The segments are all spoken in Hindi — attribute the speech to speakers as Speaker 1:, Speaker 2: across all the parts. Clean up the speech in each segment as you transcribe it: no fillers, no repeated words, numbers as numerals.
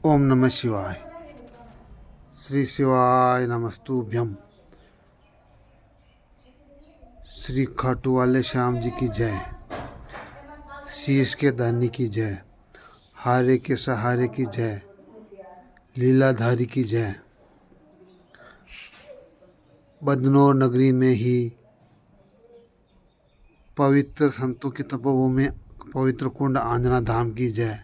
Speaker 1: ओम नमः शिवाय। श्री शिवाय नमस्तुभ्यम। श्री खाटू वाले श्याम जी की जय। शीश के दानी की जय। हारे के सहारे की जय। लीलाधारी की जय। बदनौर नगरी में ही पवित्र संतों की तपोभूमि में पवित्र कुंड आंजना धाम की जय।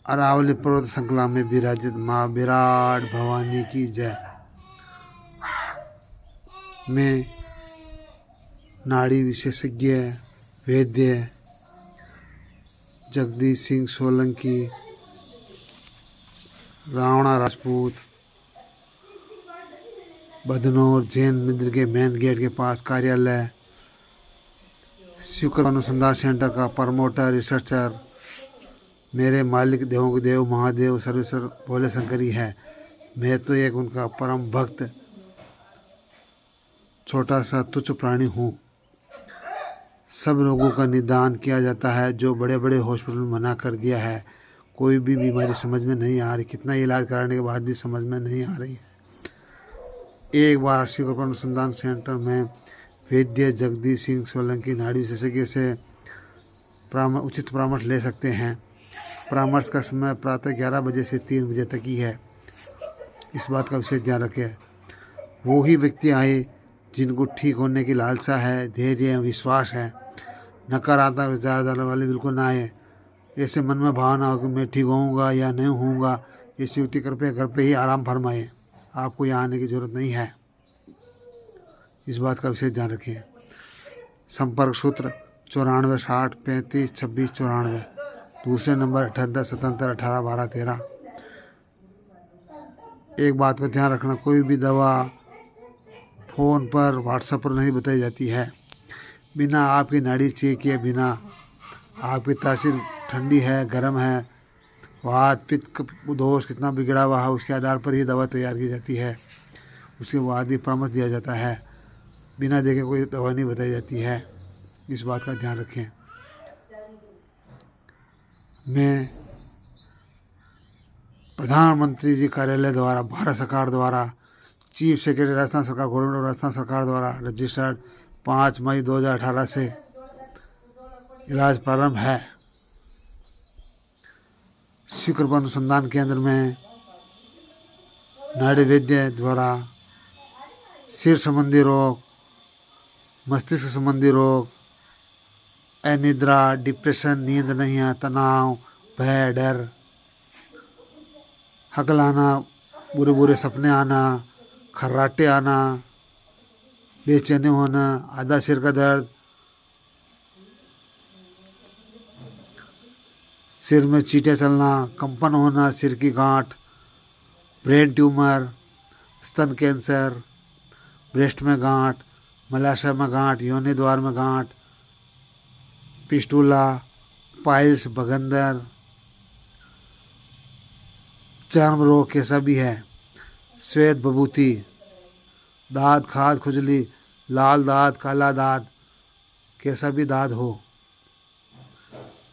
Speaker 1: अरावली पर्वत श्रृंखला में विराजित माँ विराट भवानी की जय। मैं नाड़ी विशेषज्ञ वैद्य जगदीश सिंह सोलंकी, रावणा राजपूत, बदनौर जैन मंदिर के मेन गेट के पास कार्यालय, शिवकर अनुसंधान सेंटर का प्रमोटर रिसर्चर मेरे मालिक देवों के देव महादेव सर्वेश्वर भोले शंकरी है। मैं तो एक उनका परम भक्त छोटा सा तुच्छ प्राणी हूँ। सब रोगों का निदान किया जाता है जो बड़े बड़े हॉस्पिटल में मना कर दिया है। कोई भी बीमारी समझ में नहीं आ रही, कितना इलाज कराने के बाद भी समझ में नहीं आ रही है। एक बार शिवकर अनुसंधान सेंटर में वैद्य जगदीश सिंह सोलंकी नाड़ी विशेषज्ञ से उचित परामर्श ले सकते हैं। परामर्श का समय प्रातः 11 बजे से 3 बजे तक ही है। इस बात का विशेष ध्यान रखें। वो ही व्यक्ति आए जिनको ठीक होने की लालसा है, धैर्य विश्वास है। नकारात्मक विचारधारा वाले बिल्कुल ना आए। ऐसे मन में भावना हो कि मैं ठीक होऊंगा या नहीं होऊंगा, ऐसी व्यक्ति कृपया घर पे ही आराम फरमाए। आपको यहाँ आने की ज़रूरत नहीं है। इस बात का विशेष ध्यान रखें। संपर्क सूत्र 94 60 35 26 94। दूसरे नंबर 78 77 18 12 13। एक बात का ध्यान रखना, कोई भी दवा फ़ोन पर व्हाट्सएप पर नहीं बताई जाती है। बिना आपकी नाड़ी चेक किए, बिना आपकी तासीर ठंडी है गर्म है, वात पित्त दोष कितना बिगड़ा हुआ है, उसके आधार पर ही दवा तैयार की जाती है। उसके बाद ही परामर्श दिया जाता है। बिना देखे कोई दवा नहीं बताई जाती है। इस बात का ध्यान रखें। मैं प्रधानमंत्री जी कार्यालय द्वारा भारत सरकार द्वारा चीफ सेक्रेटरी राजस्थान सरकार गवर्नमेंट ऑफ राजस्थान सरकार द्वारा रजिस्टर्ड 5 मई 2018 से इलाज प्रारंभ है। शिवकृपा अनुसंधान केंद्र में नाड़ी वैद्य द्वारा सिर संबंधी रोग, मस्तिष्क संबंधी रोग, अनिद्रा, डिप्रेशन, नींद नहीं है, तनाव, भय, डर, हकलाना, बुरे बुरे सपने आना, खर्राटे आना, बेचैनी होना, आधा सिर का दर्द, सिर में चींटे चलना, कंपन होना, सिर की गांठ, ब्रेन ट्यूमर, स्तन कैंसर, ब्रेस्ट में गांठ, मलाशय में गांठ, योनि द्वार में गांठ, पिस्टूला, पाइल्स, बगंदर, चर्म रोग कैसा भी है, श्वेत बबूती, दांत खाद खुजली, लाल दांत, काला दांत, कैसा भी दांत हो,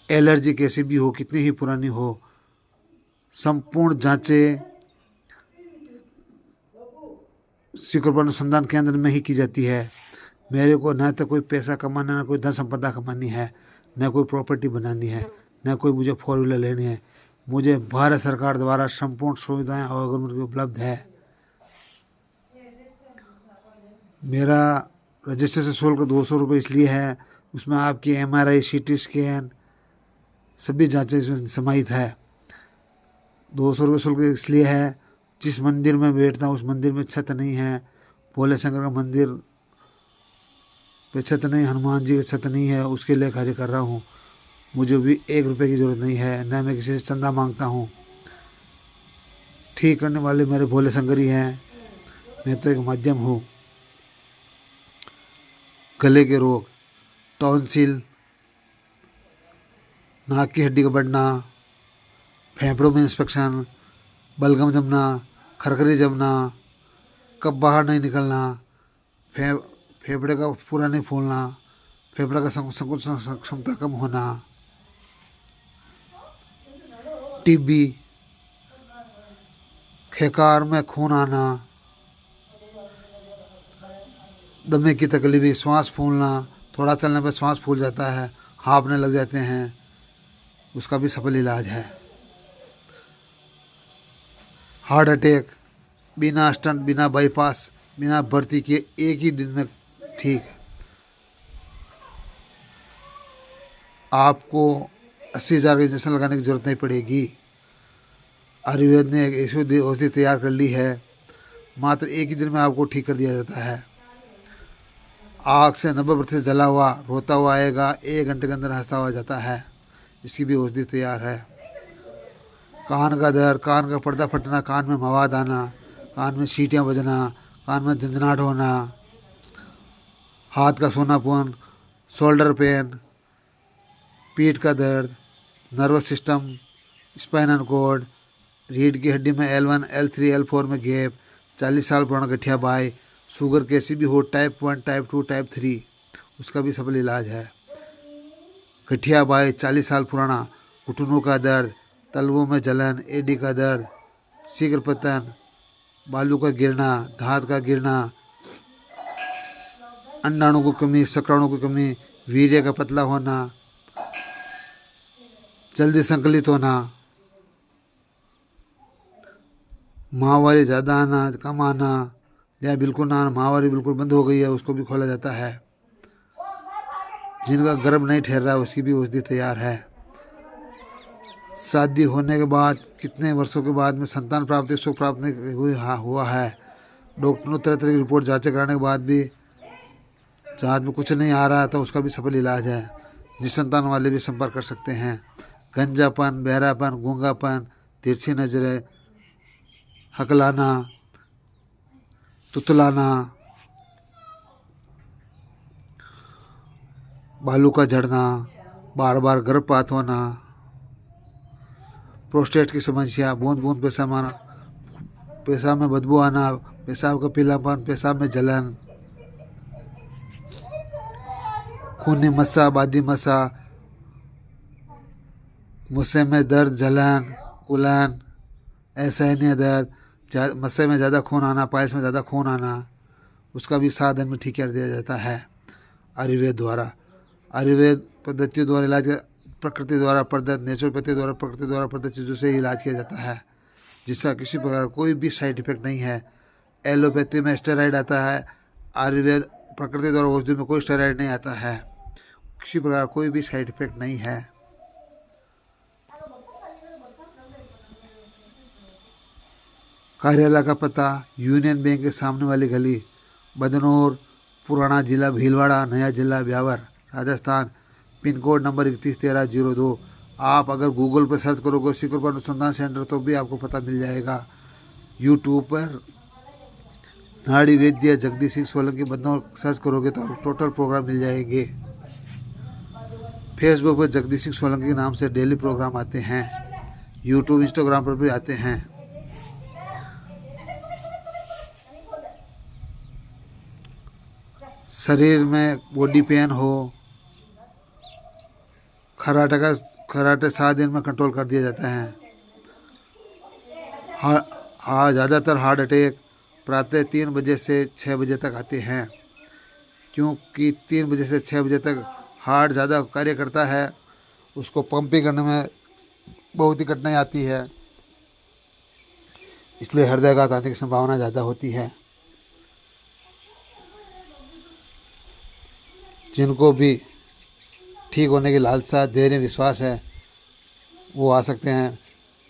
Speaker 1: एलर्जी कैसी भी हो, कितनी ही पुरानी हो, संपूर्ण जांचें शिवकृपा अनुसंधान केंद्र में ही की जाती है। मेरे को न तो कोई पैसा कमाना, न कोई धन संपदा कमानी है, न कोई प्रॉपर्टी बनानी है, न कोई मुझे 4 व्हीलर लेनी है। मुझे भारत सरकार द्वारा संपूर्ण सुविधाएं और गवर्नमेंट उपलब्ध है। मेरा रजिस्ट्रेशन शुल्क 200 रुपये इसलिए है, उसमें आपकी MRI, CT स्कैन सभी जांचें इसमें समाहित है। 200 रुपये शुल्क इसलिए है, जिस मंदिर में बैठता हूँ उस मंदिर में छत नहीं है, भोले शंकर का मंदिर पे छत नहीं, हनुमान जी की छत नहीं है, उसके लिए कार्य कर रहा हूँ। मुझे भी 1 रुपये की ज़रूरत नहीं है, न मैं किसी से चंदा मांगता हूँ। ठीक करने वाले मेरे भोले शंकर ही हैं। मैं तो एक माध्यम हूँ। गले के रोग, टॉन्सिल, नाक की हड्डी का बढ़ना, फेफड़ों में इंस्पेक्शन, बलगम जमना, खरखरी जमना, कब बाहर नहीं निकलना, फेफड़े का पूरा नहीं फूलना, फेफड़े का संकुचन क्षमता कम होना, टीबी, खेकार में खून आना, दमे की तकलीफ, श्वास फूलना, थोड़ा चलने पर श्वास फूल जाता है, हाँफने लग जाते हैं, उसका भी सफल इलाज है। हार्ट अटैक बिना स्टंट, बिना बाईपास, बिना भर्ती किए एक ही दिन में ठीक। आपको 80,000 का इंजेक्शन लगाने की ज़रूरत नहीं पड़ेगी। आयुर्वेद ने एक ऐसी औषधि तैयार कर ली है, मात्र एक ही दिन में आपको ठीक कर दिया जाता है। आग से 90% जला हुआ रोता हुआ आएगा, 1 घंटे के अंदर हंसता हुआ जाता है। इसकी भी औषधि तैयार है। कान का दर्द, कान का पर्दा फटना, कान में मवाद आना, कान में सीटियाँ बजना, कान में झंझनाहट होना, हाथ का सोनापन, शोल्डर पेन, पीठ का दर्द, नर्वस सिस्टम, स्पाइनल कॉर्ड, रीढ़ की हड्डी में L1, L3, L4 में गैप, 40 साल पुराना गठिया बाई, शुगर कैसी भी हो, टाइप 1, टाइप 2, टाइप 3, उसका भी सफल इलाज है। गठिया बाई, 40 साल पुराना, घुटनों का दर्द, तलवों में जलन, एडी का दर्द, शीघ्र पतन, बालू का गिरना, दांत का गिरना, अंडाणु की कमी, शुक्राणु की कमी, वीर्य का पतला होना, जल्दी संकलित होना, माहवारी ज़्यादा आना, कम आना, या बिल्कुल ना आना, माहवारी बिल्कुल बंद हो गई है, उसको भी खोला जाता है। जिनका गर्भ नहीं ठहर रहा है उसकी भी औषधि तैयार है। शादी होने के बाद कितने वर्षों के बाद में संतान प्राप्ति, सुख प्राप्त नहीं हुआ है, डॉक्टर ने तरह तरह की रिपोर्ट जांचें कराने के बाद भी जांच में कुछ नहीं आ रहा तो उसका भी सफल इलाज है। निसंतान वाले भी संपर्क कर सकते हैं। गंजापन, बहरापन, गूंगापन, तिरछी नजरें, हकलाना, तुतलाना, बालू का झड़ना, बार बार गर्भपात होना, प्रोस्टेट की समस्या, बूंद बूंद पेशाब आना, पेशाब में बदबू आना, पेशाब का पीलापन, पेशाब में जलन, खूनी मस्सा, बादी मस्सा, मुस्से में दर्द, जलन, कुलन, असहनीय दर्द, मस्से में ज़्यादा खून आना, पायल्स में ज़्यादा खून आना, उसका भी 7 दिन में ठीक कर दिया जाता है आयुर्वेद द्वारा। आयुर्वेद पद्धतियों द्वारा इलाज, प्रकृति द्वारा प्रदत्त, नेचुरोपैथी द्वारा, प्रकृति द्वारा प्रदत्त चीज़ों से ही इलाज किया जाता है, जिसका किसी प्रकार कोई भी साइड इफेक्ट नहीं है। एलोपैथी में स्टेरॉइड आता है, आयुर्वेद प्रकृति द्वारा औषधि में कोई स्टेरॉइड नहीं आता है, किसी प्रकार कोई भी साइड इफेक्ट नहीं है। कार्यालय का पता यूनियन बैंक के सामने वाली गली, बदनौर, पुराना जिला भीलवाड़ा, नया जिला Beawar, Rajasthan, pin code number 311302। आप अगर गूगल पर सर्च करोगे शिकरपुर अनुसंधान सेंटर तो भी आपको पता मिल जाएगा। यूट्यूब पर नाड़ी वैद्य जगदीश सिंह सोलंकी बदनौर सर्च करोगे तो आपको टोटल प्रोग्राम मिल जाएंगे। फेसबुक पर जगदीश सिंह सोलंकी के नाम से डेली प्रोग्राम आते हैं। यूट्यूब, इंस्टाग्राम पर भी आते हैं। शरीर में बॉडी पेन हो, खराटे 7 दिन में कंट्रोल कर दिया जाता है। ज़्यादातर हार्ट अटैक प्रातः 3 बजे से 6 बजे तक आते हैं, क्योंकि 3 बजे से 6 बजे तक हार्ट ज़्यादा कार्य करता है, उसको पंपिंग करने में बहुत ही कठिनाई आती है, इसलिए हृदयाघात आने की संभावना ज़्यादा होती है। जिनको भी ठीक होने की लालसा, धैर्य, विश्वास है वो आ सकते हैं।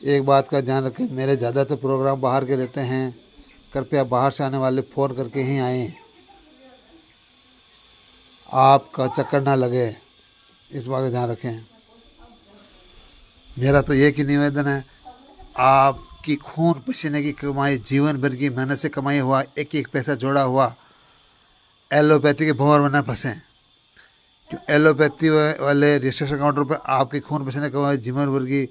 Speaker 1: एक बात का ध्यान रखें, मेरे ज़्यादातर प्रोग्राम बाहर के रहते हैं, कृपया बाहर से आने वाले फ़ोन करके ही आएँ, आपका चक्कर ना लगे, इस बात का ध्यान रखें। मेरा तो एक ही निवेदन है, आपकी खून पसीने की कमाई, जीवन भर की मेहनत से कमाई हुआ एक एक पैसा जोड़ा हुआ एलोपैथी के भंवर में न फंसें। क्यों एलोपैथी वाले रजिस्ट्रेशन काउंटर पर आपके खून पसीने कमाई जीवन भर की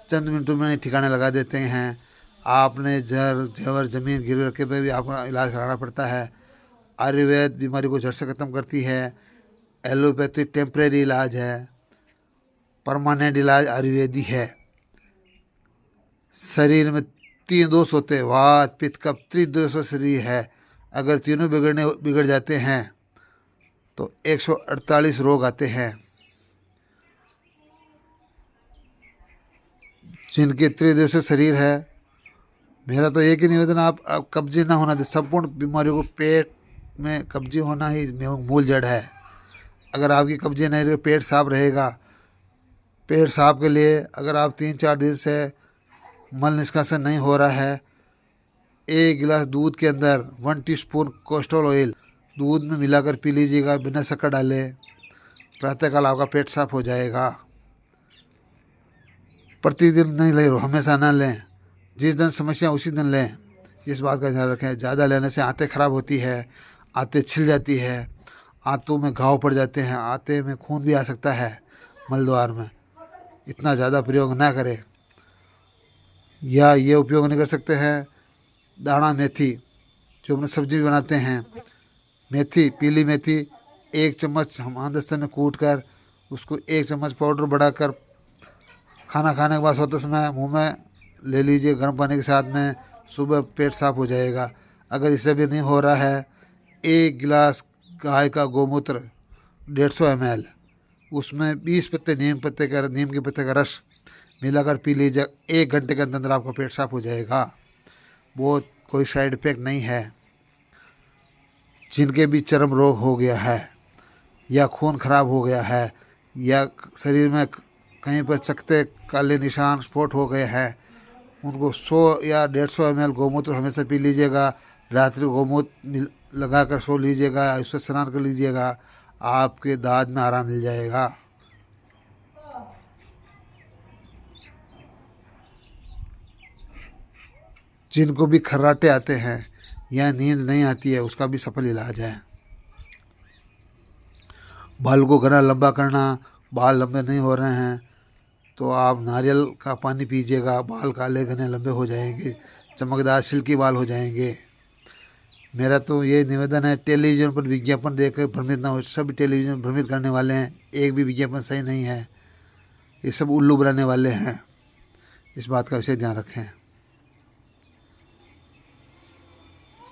Speaker 1: चंद मिनटों में ठिकाने लगा देते हैं। आपने जेवर ज़मीन गिरवी रखे पे भी आपको इलाज कराना पड़ता है। आयुर्वेद बीमारी को जड़ से ख़त्म करती है, एलोपैथी टेम्परेरी इलाज है, परमानेंट इलाज आयुर्वेदी है। शरीर में तीन दोष होते हैं, वात पित्त कफ त्रिदोष शरीर है। अगर तीनों बिगड़ जाते हैं तो 148 रोग आते हैं। जिनके त्रिदोष शरीर है, मेरा तो एक ही निवेदन, आप कब्जे ना होना दे। संपूर्ण बीमारियों को पेट में कब्जे होना ही मूल जड़ है। अगर आपकी कब्जे नहीं रहे, पेट साफ रहेगा। पेट साफ के लिए अगर आप 3-4 दिन से मल निष्कासन नहीं हो रहा है, 1 गिलास दूध के अंदर 1 टीस्पून कोस्टल ऑयल दूध में मिलाकर पी लीजिएगा, बिना शक्कर डाले। प्रातःकाल आपका पेट साफ हो जाएगा। प्रतिदिन नहीं ले, हमेशा ना लें। जिस दिन समस्या उसी दिन लें, इस बात का ध्यान रखें। ज़्यादा लेने से आंतें खराब होती है, आंतें छिल जाती है, आंतों में घाव पड़ जाते हैं, आंतें में खून भी आ सकता है मलद्वार में। इतना ज़्यादा प्रयोग ना करें। या ये उपयोग नहीं कर सकते हैं, दाना मेथी जो अपने सब्जी भी बनाते हैं, मेथी, पीली मेथी 1 चम्मच हाथदस्ते में कूट कर उसको 1 चम्मच पाउडर बढ़ाकर खाना खाने के बाद सोते समय मुंह में ले लीजिए गर्म पानी के साथ में। सुबह पेट साफ हो जाएगा। अगर इससे भी नहीं हो रहा है, 1 गिलास गाय का गोमूत्र 150 ml, उसमें 20 पत्ते नीम के पत्ते का रस मिलाकर पी लीजिए। 1 घंटे के अंदर आपका पेट साफ हो जाएगा। बहुत कोई साइड इफेक्ट नहीं है। जिनके भी चर्म रोग हो गया है, या खून खराब हो गया है, या शरीर में कहीं पर चकते काले निशान स्पॉट हो गए हैं, उनको 100 या 150 ml गोमूत्र हमेशा पी लीजिएगा। रात्रि गोमूत्र लगा कर सो लीजिएगा, उससे स्नान कर लीजिएगा, आपके दांत में आराम मिल जाएगा। जिनको भी खर्राटे आते हैं या नींद नहीं आती है, उसका भी सफल इलाज है। बाल को घना लंबा करना, बाल लंबे नहीं हो रहे हैं तो आप नारियल का पानी पीजिएगा, बाल काले घने लंबे हो जाएंगे, चमकदार सिल्की बाल हो जाएंगे। मेरा तो ये निवेदन है, टेलीविज़न पर विज्ञापन देखकर भ्रमित ना हो। सभी टेलीविज़न भ्रमित करने वाले हैं, एक भी विज्ञापन सही नहीं है। ये सब उल्लू बनाने वाले हैं। इस बात का विशेष ध्यान रखें।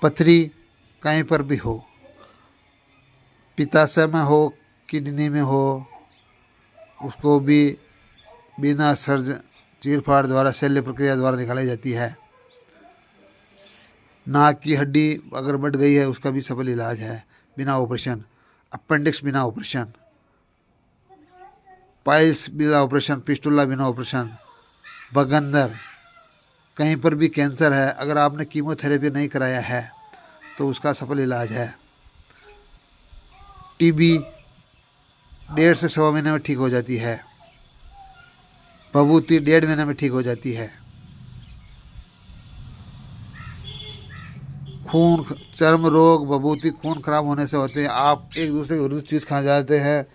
Speaker 1: पथरी कहीं पर भी हो, पित्ताशय में हो, किडनी में हो, उसको भी बिना सर्जन चीरफाड़ द्वारा शल्य प्रक्रिया द्वारा निकाली जाती है। नाक की हड्डी अगर बढ़ गई है, उसका भी सफल इलाज है बिना ऑपरेशन। अपेंडिक्स बिना ऑपरेशन, पाइल्स बिना ऑपरेशन, पिस्टुला बिना ऑपरेशन, बगंदर, कहीं पर भी कैंसर है, अगर आपने कीमोथेरेपी नहीं कराया है तो उसका सफल इलाज है। टीबी 1.5 से 1.25 महीने में ठीक हो जाती है। भभूति 1.5 महीने में ठीक हो जाती है। खून, चर्म रोग, भभूति खून खराब होने से होते हैं। आप एक दूसरे के विरुद्ध चीज़ खा जाते हैं,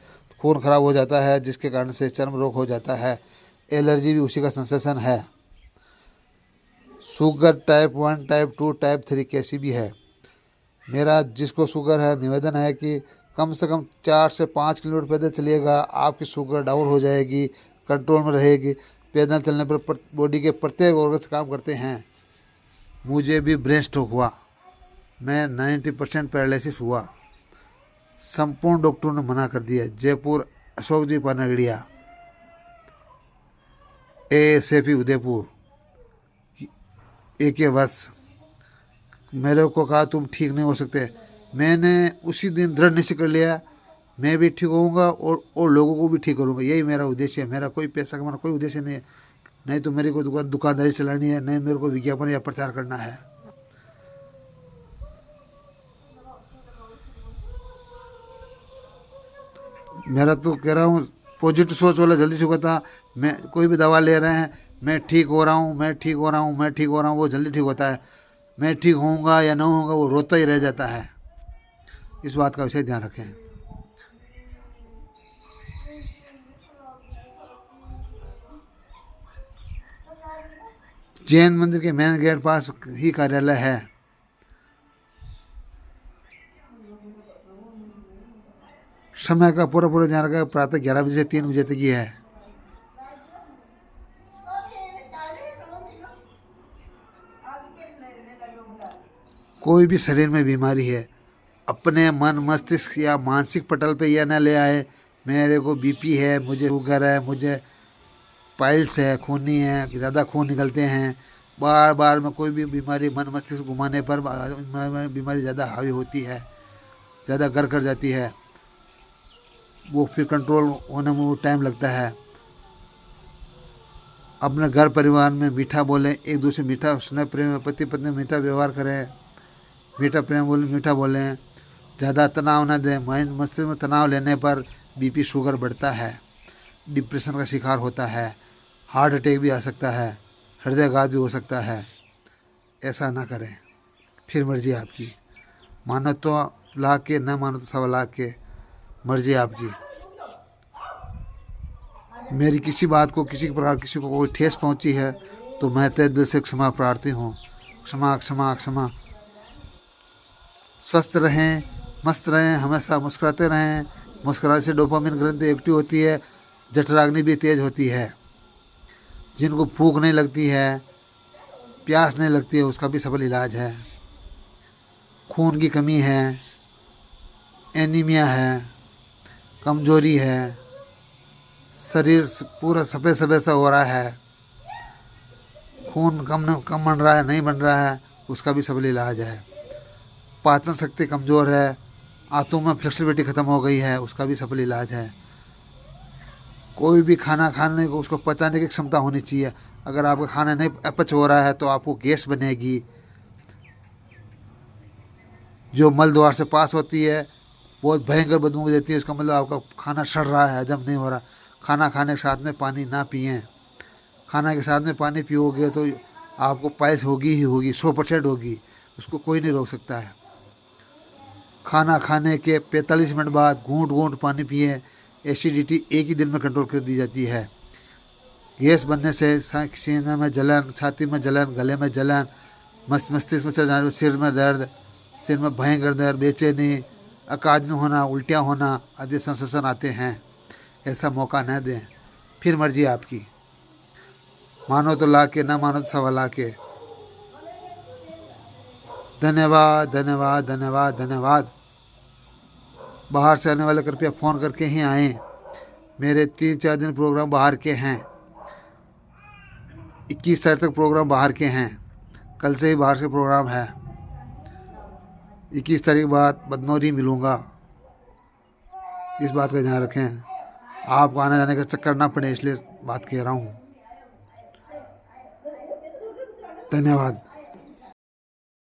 Speaker 1: खून खराब हो जाता है, जिसके कारण से चर्म रोग हो जाता है। एलर्जी भी उसी का सेंसेशन है। शुगर टाइप 1, टाइप 2, टाइप 3 कैसी भी है, मेरा जिसको शुगर है निवेदन है कि कम से कम 4 से 5 किलोमीटर पैदल चलिएगा, आपकी शुगर डाउन हो जाएगी, कंट्रोल में रहेगी। पैदल चलने पर बॉडी के प्रत्येक ऑर्गन्स काम करते हैं। मुझे भी ब्रेन स्ट्रोक हुआ, मैं 90% पैरालिसिस हुआ। संपूर्ण डॉक्टरों ने मना कर दिया। जयपुर अशोक जी पानागड़िया, ASAP उदयपुर, एक बस मेरे को कहा तुम ठीक नहीं हो सकते। मैंने उसी दिन दृढ़ निश्चय कर लिया, मैं भी ठीक होऊंगा और लोगों को भी ठीक करूंगा। यही मेरा उद्देश्य है। मेरा कोई पैसा कमाना कोई उद्देश्य नहीं है, नहीं तो मेरी कोई दुकानदारी चलानी है, नहीं मेरे को विज्ञापन या प्रचार करना है। मेरा तो कह रहा हूँ पॉजिटिव सोच वाला जल्दी ठीक होता। मैं कोई भी दवा ले रहे हैं, मैं ठीक हो रहा हूँ, मैं ठीक हो रहा हूँ, मैं ठीक हो रहा हूँ, वो जल्दी ठीक होता है। मैं ठीक होऊंगा या नहीं होऊंगा, वो रोता ही रह जाता है। इस बात का विशेष ध्यान रखें। जैन मंदिर के मेन गेट पास ही कार्यालय है। समय का पूरा ध्यान रखें। प्रातः 11 बजे से 3 बजे तक ही है। कोई भी शरीर में बीमारी है, अपने मन मस्तिष्क या मानसिक पटल पे यह न ले आए मेरे को बीपी है, मुझे शुगर है, मुझे पाइल्स है, खूनी है, ज़्यादा खून निकलते हैं। बार बार में कोई भी बीमारी मन मस्तिष्क घुमाने पर बीमारी ज़्यादा हावी होती है, ज़्यादा गर कर जाती है, वो फिर कंट्रोल होने में वो टाइम लगता है। अपने घर परिवार में मीठा बोलें, एक दूसरे मीठा स्नेह प्रेम, पति पत्नी मीठा व्यवहार करें, मीठा प्रेम बोलें, मीठा बोलें। ज़्यादा तनाव न दें, माइंड मस्तिष्क में तनाव लेने पर बीपी शुगर बढ़ता है, डिप्रेशन का शिकार होता है, हार्ट अटैक भी आ सकता है, हृदयाघात भी हो सकता है। ऐसा ना करें। फिर मर्जी आपकी, मानो तो लाख के, न मानो तो 1.25 लाख के, मर्जी आपकी। मेरी किसी बात को, किसी प्रकार किसी को कोई ठेस पहुंची है तो मैं तहे दिल से क्षमा प्रार्थी हूँ। क्षमा क्षमा क्षमा। स्वस्थ रहें, मस्त रहें, हमेशा मुस्कुराते रहें। मुस्कुराने से डोपामिन ग्रंथि एक्टिव होती है, जठराग्नि भी तेज होती है। जिनको भूख नहीं लगती है, प्यास नहीं लगती है, उसका भी सफल इलाज है। खून की कमी है, एनीमिया है, कमजोरी है, शरीर पूरा सफ़ेद सफ़ेद सा हो रहा है, खून कम बन रहा है, नहीं बन रहा है, उसका भी सफल इलाज है। पाचन शक्ति कमज़ोर है, आंतों में फ्लेक्सिबिलिटी ख़त्म हो गई है, उसका भी सफल इलाज है। कोई भी खाना खाने को उसको पचाने की क्षमता होनी चाहिए। अगर आपका खाना नहीं अपच हो रहा है तो आपको गैस बनेगी, जो मल द्वार से पास होती है, बहुत भयंकर बदबू देती है। उसका मतलब आपका खाना सड़ रहा है, हजम नहीं हो रहा। खाना खाने के साथ में पानी ना पिएं। खाना के साथ में पानी पियोगे तो आपको पाइल्स होगी ही होगी, 100% होगी, उसको कोई नहीं रोक सकता है। खाना खाने के 45 मिनट बाद घूंट घूंट पानी पिए। एसिडिटी एक ही दिन में कंट्रोल कर दी जाती है। गैस बनने से सीने में जलन, छाती में जलन, गले में जलन, मस्तिष्क में चढ़ जाने, सिर में दर्द, सिर में भयंकर दर्द, बेचैनी, अकादमी होना, उल्टियाँ होना आदि सेंसेशन आते हैं। ऐसा मौका न दें। फिर मर्जी आपकी, मानो तो लाख के, ना मानो तो 1.25 लाख के। धन्यवाद धन्यवाद धन्यवाद धन्यवाद। बाहर से आने वाले कृपया फ़ोन करके ही आएँ। मेरे 3-4 दिन प्रोग्राम बाहर के हैं। 21 तारीख तक प्रोग्राम बाहर के हैं। कल से ही बाहर से प्रोग्राम है। 21 तारीख बाद बदनौरी मिलूँगा, इस बात का ध्यान रखें। आपको आने जाने का चक्कर ना पड़े, इसलिए बात कह रहा हूँ। धन्यवाद।